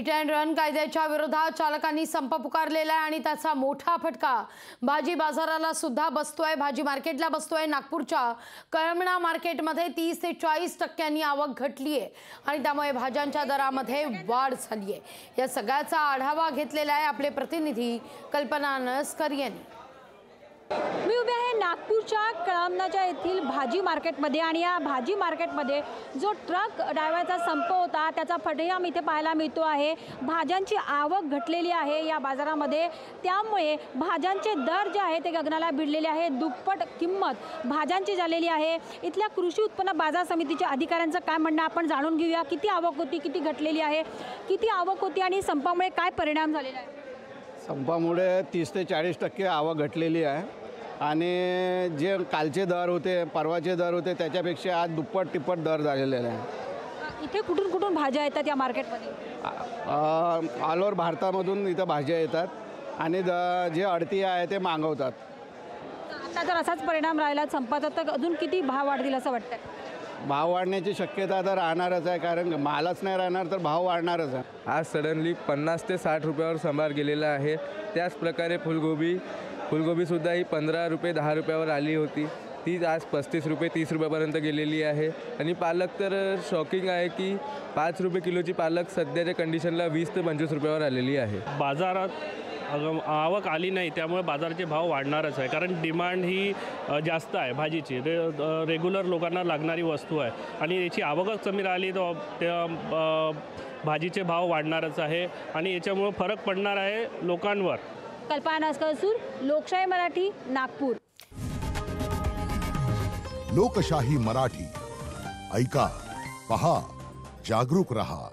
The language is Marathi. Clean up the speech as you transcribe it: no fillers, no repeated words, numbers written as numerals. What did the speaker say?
हिट अँड रन कायद्याच्या विरोधात चालकांनी संप पुकारलेला आहे आणि त्याचा मोठा फटका भाजी बाजाराला सुद्धा बसतोय। भाजी मार्केटला बसतोय। नागपूरच्या कळमना मार्केटमध्ये 30 ते 40% आवक घटली आहे आणि त्यामुळे भाज्यांच्या दरामध्ये वाढ झाली आहे। या सगळ्याचा आढावा घेतलेला आहे आपले प्रतिनिधी कल्पना नस्कर यांनी। मी उभे आहे नागपूरच्या कळमनाच्या येथील भाजी मार्केटमध्ये आणि या भाजी मार्केटमध्ये जो ट्रक ड्रायव्हरचा संप होता त्याचा परिणाम इथे पाहायला मिळतो आहे। भाज्यांची आवक घटलेली आहे या बाजारामध्ये, त्यामुळे भाज्यांचे दर जे आहे ते गगनाला भिडलेले आहे। दुप्पट किंमत भाज्यांची झालेली आहे। इथल्या कृषी उत्पन्न बाजार समितीच्या अधिकाऱ्यांचं काय म्हणणं आपण जाणून घेऊया। किती आवक होती, किती घटलेली आहे, किती आवक होती आणि संपामुळे काय परिणाम झालेला आहे? संपामुळे 30 ते 40% आवक घटलेली आहे आणि जे कालचे दर होते, परवाचे दर होते त्याच्यापेक्षा आज दुप्पट तिप्पट दर झालेले आहे। इथे कुठून कुठून भाज्या येतात या मार्केटमध्ये? ऑल ओव्हर भारतामधून इथं भाज्या येतात आणि जे अडती आहे ते मागवतात। आता जर असाच परिणाम राहिला संपाचा तर अजून किती भाव वाढतील असं वाटतं? भाव वाढण्याची शक्यता तर राहणारच आहे, कारण मालच नाही राहणार तर भाव वाढणारच आहे। आज सडनली 50 ते 60 रुपयावर संभार गेलेला आहे। त्याच प्रकारे फुलगोबीसुद्धा ही 15 रुपये 10 रुपयावर आली होती, ती आज 35 रुपये 30 रुपयापर्यंत गेलेली आहे। आणि पालक तर शॉकिंग आहे की 5 रुपये किलोची पालक सध्याच्या कंडिशनला 20 ते 25 रुपयावर आलेली आहे। बाजारात आवक आली नाही त्यामुळे बाजाराचे भाव वाढणारच आहे, कारण डिमांड ही जास्त आहे भाजीची। रेग्युलर लोकांना लागणारी वस्तू आहे आणि याची आवकच कमी राहिली तर त्या भाजीचे भाव वाढणारच आहे आणि याच्यामुळे फरक पडणार आहे लोकांवर। कल्पना नस्कर, लोकशाही मराठी, नागपूर। लोकशाही मराठी ऐका, पहा, जागरूक रहा।